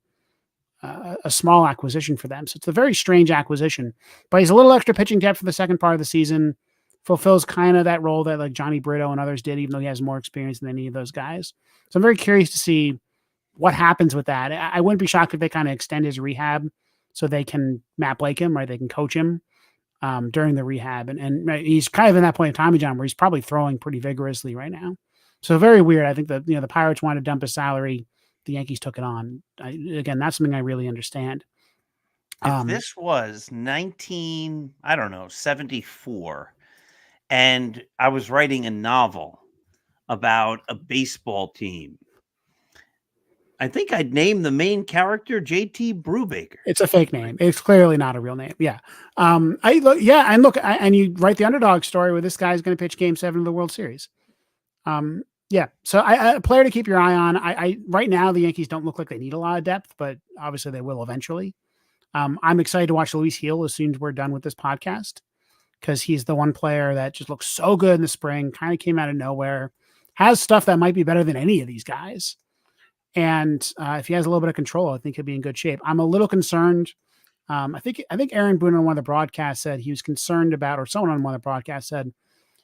acquisition for them. So it's a very strange acquisition. But he's a little extra pitching depth for the second part of the season. Fulfills kind of that role that like Johnny Brito and others did, even though he has more experience than any of those guys. So I'm very curious to see what happens with that. I wouldn't be shocked if they kind of extend his rehab so they can Matt Blake him, right? They can coach him during the rehab. And he's kind of in that point of Tommy John where he's probably throwing pretty vigorously right now. So very weird. I think that, the Pirates wanted to dump his salary. The Yankees took it on. Again, that's something I really understand. If this was 74, and I was writing a novel about a baseball team, I think I'd name the main character JT Brubaker. It's a fake name. It's clearly not a real name. Yeah. And you write the underdog story where this guy's going to pitch Game 7 of the World Series. Yeah. So a player to keep your eye on. I right now the Yankees don't look like they need a lot of depth, but obviously they will eventually. I'm excited to watch Luis Gil as soon as we're done with this podcast, because he's the one player that just looks so good in the spring, kind of came out of nowhere, has stuff that might be better than any of these guys. And if he has a little bit of control, I think he'll be in good shape. I'm a little concerned. I think Aaron Boone on one of the broadcasts said he was concerned about, or someone on one of the broadcasts said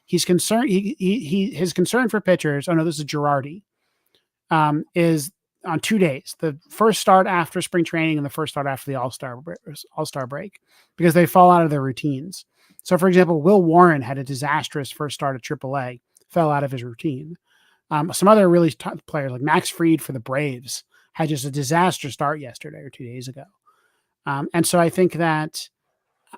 he's concerned. His concern for pitchers. Oh no, this is Girardi. Is on 2 days: the first start after spring training and the first start after the All-Star break, because they fall out of their routines. So, for example, Will Warren had a disastrous first start at AAA, fell out of his routine. Some other really top players like Max Fried for the Braves had just a disaster start yesterday or 2 days ago. And so I think that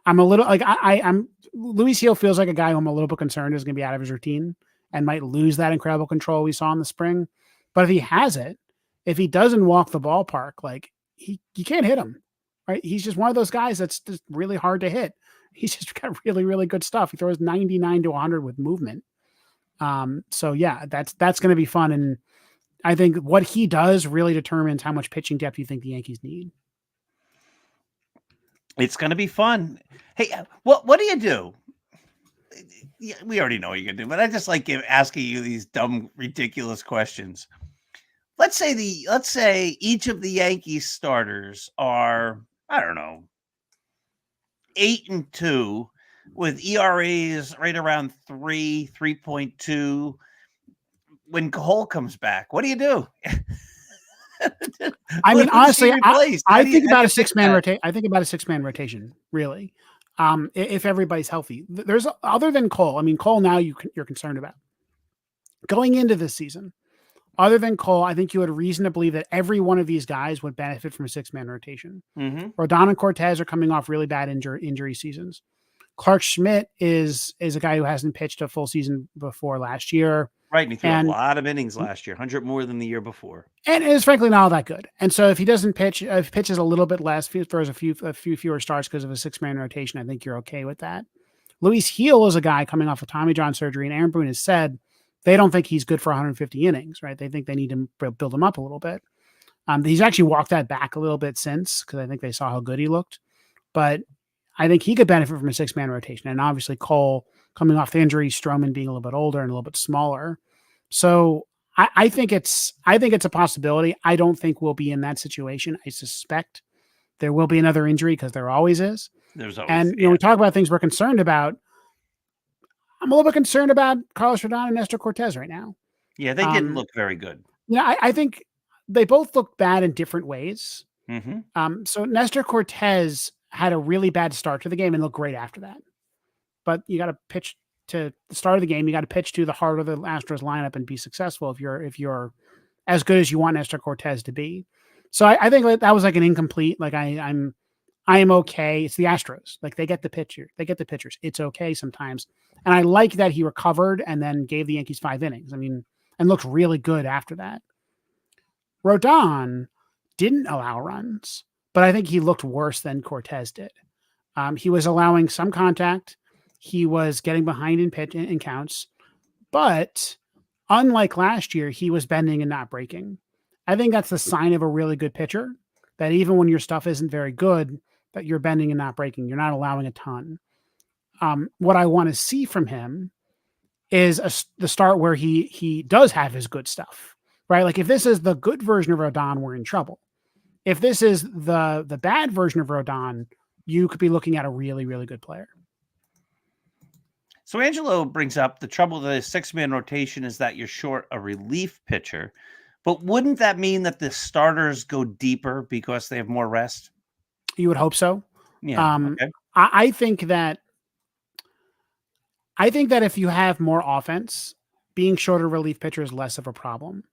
I'm a little like I'm Luis Heel feels like a guy who I'm a little bit concerned is going to be out of his routine and might lose that incredible control we saw in the spring. But if he has it, if he doesn't walk the ballpark, like you can't hit him, right? He's just one of those guys that's just really hard to hit. He's just got really, really good stuff. He throws 99 to 100 with movement. So yeah, that's going to be fun. And I think what he does really determines how much pitching depth you think the Yankees need. It's going to be fun. Hey, what do you do? Yeah, we already know what you're going to do, but I just like asking you these dumb, ridiculous questions. Let's say each of the Yankees starters are, I don't know, 8-2 with ERAs right around 3.2. When Cole comes back, what do you do? I mean, honestly, I think about a 6-man rotation. I think about a 6-man rotation, really. If everybody's healthy, there's other than Cole. I mean, Cole now you're concerned about going into this season. Other than Cole, I think you had reason to believe that every one of these guys would benefit from a 6-man rotation. Mm-hmm. Rodon and Cortez are coming off really bad injury seasons. Clark Schmidt is a guy who hasn't pitched a full season before last year. Right, and he threw a lot of innings last year, 100 more than the year before. And it is frankly not all that good. And so if he doesn't pitch, if he pitches a little bit less, if he throws a few fewer starts because of a 6-man rotation, I think you're okay with that. Luis Heel is a guy coming off of Tommy John surgery, and Aaron Boone has said they don't think he's good for 150 innings, right? They think they need to build him up a little bit. He's actually walked that back a little bit since because I think they saw how good he looked. But I think he could benefit from a 6-man rotation. And obviously Cole coming off the injury, Stroman being a little bit older and a little bit smaller. So I think it's a possibility. I don't think we'll be in that situation. I suspect there will be another injury because there always is. There's always, and we talk about things we're concerned about. I'm a little bit concerned about Carlos Rodon and Nestor Cortez right now. Yeah, they didn't look very good. I think they both look bad in different ways. Mm-hmm. So Nestor Cortez had a really bad start to the game and looked great after that. But you got to pitch to the start of the game. You got to pitch to the heart of the Astros lineup and be successful if you're as good as you want Nestor Cortez to be. So I think that was like an incomplete. Like I am okay. It's the Astros. Like they get the pitchers. It's okay sometimes. And I like that he recovered and then gave the Yankees 5 innings. I mean, and looked really good after that. Rodon didn't allow runs, but I think he looked worse than Cortez did. He was allowing some contact. He was getting behind in counts, but unlike last year, he was bending and not breaking. I think that's the sign of a really good pitcher, that even when your stuff isn't very good, that you're bending and not breaking. You're not allowing a ton. What I want to see from him is the start where he does have his good stuff, right? Like if this is the good version of Rodon, we're in trouble. If this is the bad version of Rodon, you could be looking at a really, really good player. So Angelo brings up the trouble with the 6-man rotation is that you're short a relief pitcher, but wouldn't that mean that the starters go deeper because they have more rest? You would hope so. Yeah. Okay. I think that if you have more offense, being shorter relief pitcher is less of a problem.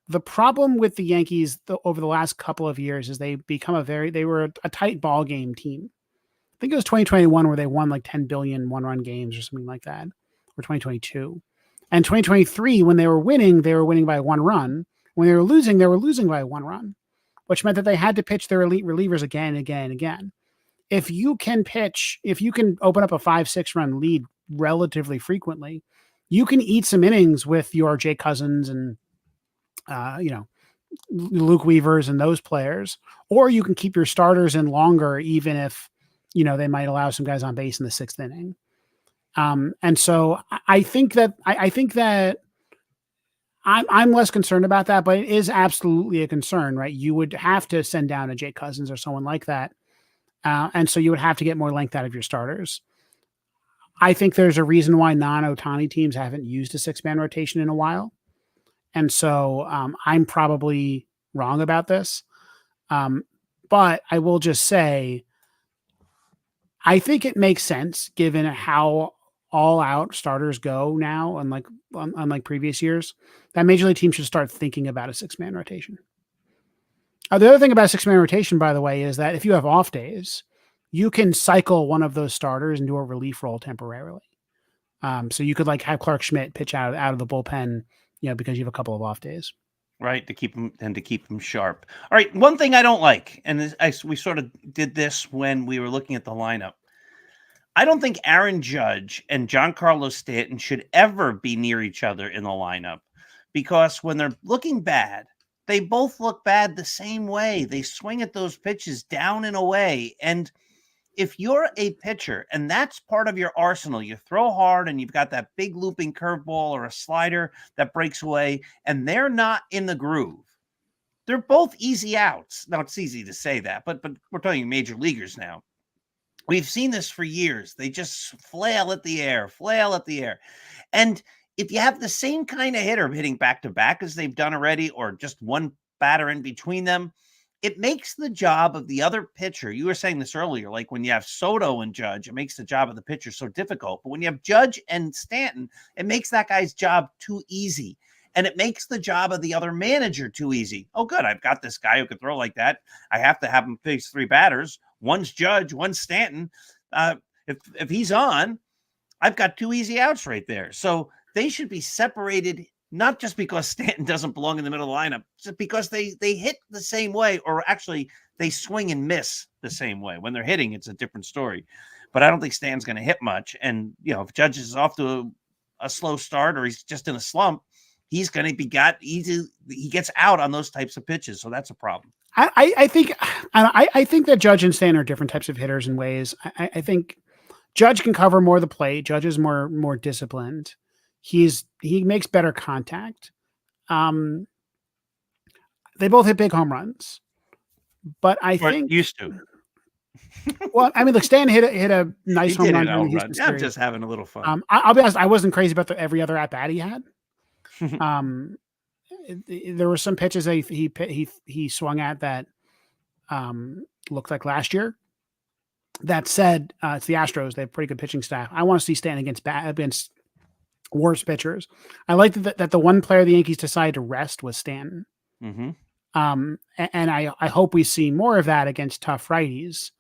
The problem with the Yankees over the last couple of years is they were a tight ball game team. I think it was 2021 where they won like 10 billion one-run games or something like that, or 2022. And 2023, when they were winning by 1 run. When they were losing by 1 run, which meant that they had to pitch their elite relievers again and again and again. If you can open up a 5-6 run lead relatively frequently, you can eat some innings with your Jay Cousins and, Luke Weavers and those players, or you can keep your starters in longer, even if, they might allow some guys on base in the 6th inning. And so I think that I'm less concerned about that, but it is absolutely a concern, right? You would have to send down a Jay Cousins or someone like that. And so you would have to get more length out of your starters. I think there's a reason why non-Ohtani teams haven't used a 6-man rotation in a while. And so I'm probably wrong about this. But I will just say, I think it makes sense given how all out starters go now, unlike previous years, that major league teams should start thinking about a 6-man rotation. The other thing about 6-man rotation, by the way, is that if you have off days, you can cycle one of those starters into a relief role temporarily. So you could like have Clark Schmidt pitch out of the bullpen, because you have a couple of off days. Right, to keep them sharp. All right, one thing I don't like, and we sort of did this when we were looking at the lineup. I don't think Aaron Judge and Giancarlo Stanton should ever be near each other in the lineup, because when they're looking bad, they both look bad the same way. They swing at those pitches down and away. And if you're a pitcher and that's part of your arsenal, you throw hard and you've got that big looping curveball or a slider that breaks away and they're not in the groove, they're both easy outs. Now, it's easy to say that, but we're talking major leaguers now. We've seen this for years. They just flail at the air. And if you have the same kind of hitter hitting back to back as they've done already, or just one batter in between them, it makes the job of the other pitcher. You were saying this earlier, like when you have Soto and Judge, it makes the job of the pitcher so difficult. But when you have Judge and Stanton, it makes that guy's job too easy. And it makes the job of the other manager too easy. Oh, good. I've got this guy who can throw like that. I have to have him face 3 batters. One's Judge, one's Stanton. If he's on, I've got 2 easy outs right there. So they should be separated, not just because Stanton doesn't belong in the middle of the lineup, just because they hit the same way, or actually they swing and miss the same way. When they're hitting, it's a different story. But I don't think Stanton's going to hit much. And, if Judge is off to a slow start or he's just in a slump, he's going to be he gets out on those types of pitches. So that's a problem. I think that Judge and Stanton are different types of hitters in ways. I think Judge can cover more of the plate. Judge is more disciplined. He makes better contact. They both hit big home runs, but I think used to. Well, I mean, look, Stanton hit a nice home run. I'm just having a little fun. I'll be honest, I wasn't crazy about every other at bat he had. There were some pitches that he swung at that looked like last year. That said, it's the Astros. They have pretty good pitching staff. I want to see Stanton against worse pitchers. I like that the one player the Yankees decided to rest was Stanton. Mm-hmm. And I hope we see more of that against tough righties.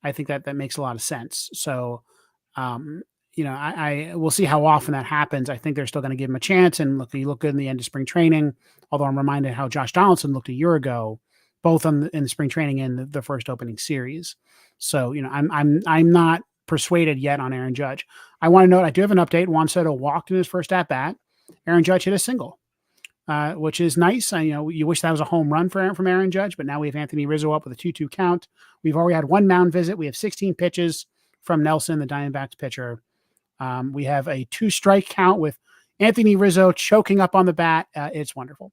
I think that makes a lot of sense. So, I will see how often that happens. I think they're still going to give him a chance. And he looked good in the end of spring training. Although I'm reminded how Josh Donaldson looked a year ago, both in the spring training and the first opening series. So, I'm not persuaded yet on Aaron Judge. I want to note I do have an update. Juan Soto walked in his first at bat. Aaron Judge hit a single, which is nice. You wish that was a home run from Aaron Judge, but now we have Anthony Rizzo up with a 2-2 count. We've already had 1 mound visit. We have 16 pitches from Nelson, the Diamondbacks pitcher. We have a 2-strike count with Anthony Rizzo choking up on the bat. It's wonderful.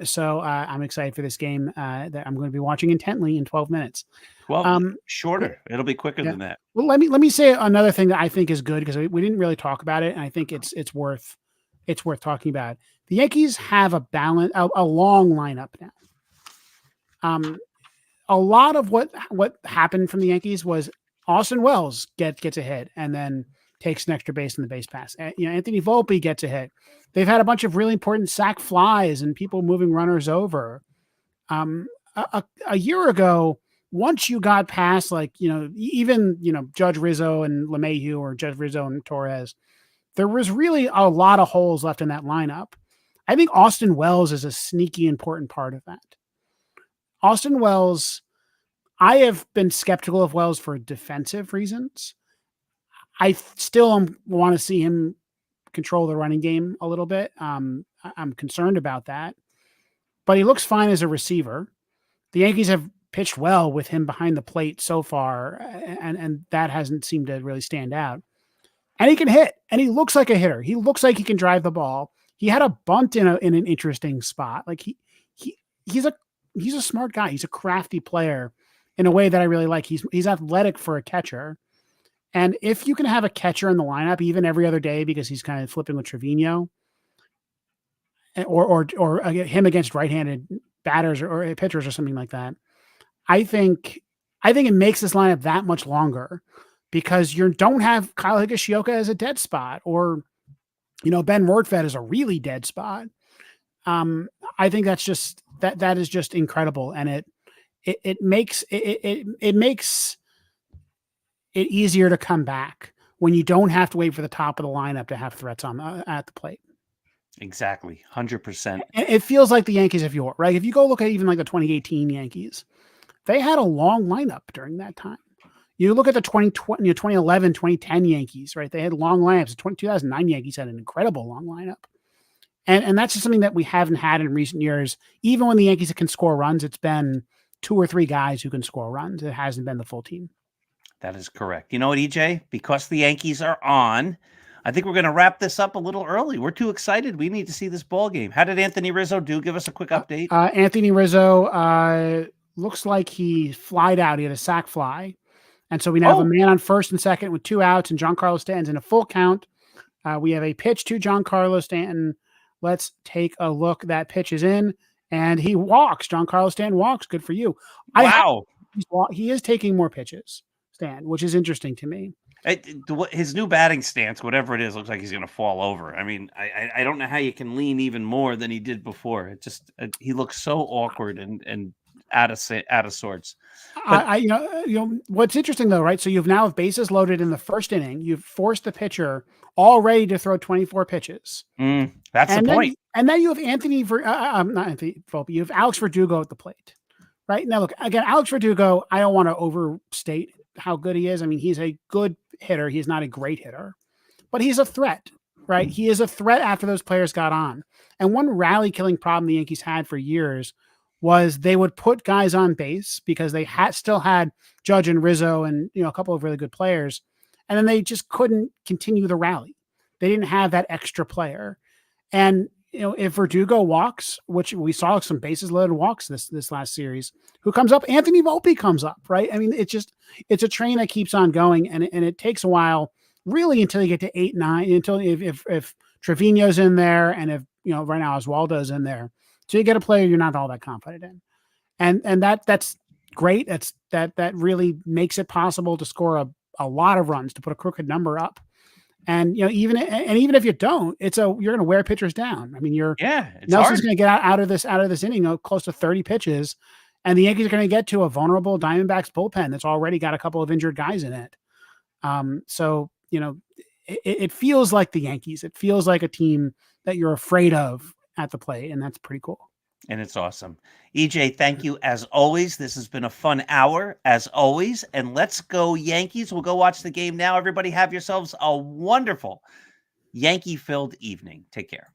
So I'm excited for this game that I'm going to be watching intently in 12 minutes. Well, shorter. It'll be quicker than that. Well, let me say another thing that I think is good, because we didn't really talk about it, and I think it's worth talking about. The Yankees have a long lineup now. A lot of what happened from the Yankees was Austin Wells gets a hit and then takes an extra base in the base pass. Anthony Volpe gets a hit. They've had a bunch of really important sac flies and people moving runners over. A year ago, once you got past even Judge Rizzo and LeMahieu, or Judge Rizzo and Torres, there was really a lot of holes left in that lineup. I think Austin Wells is a sneaky important part of that. Austin Wells, I have been skeptical of Wells for defensive reasons. I still want to see him control the running game a little bit. I'm concerned about that, but he looks fine as a receiver. The Yankees have pitched well with him behind the plate so far, and that hasn't seemed to really stand out. And he can hit, and he looks like a hitter. He looks like he can drive the ball. He had a bunt in an interesting spot. Like he's a smart guy. He's a crafty player in a way that I really like. He's athletic for a catcher. And if you can have a catcher in the lineup even every other day, because he's kind of flipping with Trevino, or him against right-handed batters or pitchers or something like that, I think it makes this lineup that much longer, because you don't have Kyle Higashioka as a dead spot, or Ben Rortvedt is a really dead spot. I think that's just that is just incredible, and it makes it easier to come back when you don't have to wait for the top of the lineup to have threats on at the plate. Exactly, 100%. It feels like the Yankees of yore, right? If you go look at even like the 2018 Yankees, they had a long lineup during that time. You look at the 2020, 2011, 2010 Yankees, right? They had long lineups. The 2009 Yankees had an incredible long lineup. And that's just something that we haven't had in recent years. Even when the Yankees can score runs, it's been 2 or 3 guys who can score runs. It hasn't been the full team. That is correct. You know what, EJ? Because the Yankees are on, I think we're going to wrap this up a little early. We're too excited. We need to see this ball game. How did Anthony Rizzo do? Give us a quick update. Anthony Rizzo looks like he flied out. He had a sac fly. And so we now have a man on first and second with 2 outs, and Giancarlo Stanton's in a full count. We have a pitch to Giancarlo Stanton. Let's take a look. That pitch is in, and he walks. Giancarlo Stanton walks. Good for you. Wow. He is taking more pitches, Stan, which is interesting to me. His new batting stance, whatever it is, looks like he's going to fall over. I mean, I don't know how you can lean even more than he did before. It just he looks so awkward and out of sorts. But, what's interesting though, right? So you've now have bases loaded in the first inning. You've forced the pitcher all ready to throw 24 pitches. That's the point. And then you have not Anthony Volpe. You have Alex Verdugo at the plate, right? Now look again, Alex Verdugo. I don't want to overstate how good he is. I mean, he's a good hitter. He's not a great hitter, but he's a threat, right? He is a threat after those players got on. And one rally killing problem the Yankees had for years was they would put guys on base because they still had Judge and Rizzo and a couple of really good players, and then they just couldn't continue the rally. They didn't have that extra player. And if Verdugo walks, which we saw some bases loaded walks this last series, who comes up? Anthony Volpe comes up, right? I mean, it's a train that keeps on going, and it takes a while, really, until you get to 8, 9, until if Trevino's in there, and if right now Oswaldo's in there, so you get a player you're not all that confident in, and that's great. That really makes it possible to score a lot of runs, to put a crooked number up. And even if you don't, you're going to wear pitchers down. I mean, Nelson's going to get out of this inning, close to 30 pitches, and the Yankees are going to get to a vulnerable Diamondbacks bullpen that's already got a couple of injured guys in it. So it feels like the Yankees. It feels like a team that you're afraid of at the plate, and that's pretty cool. And it's awesome. EJ, thank you as always. This has been a fun hour as always. And let's go Yankees. We'll go watch the game now. Everybody have yourselves a wonderful Yankee-filled evening. Take care.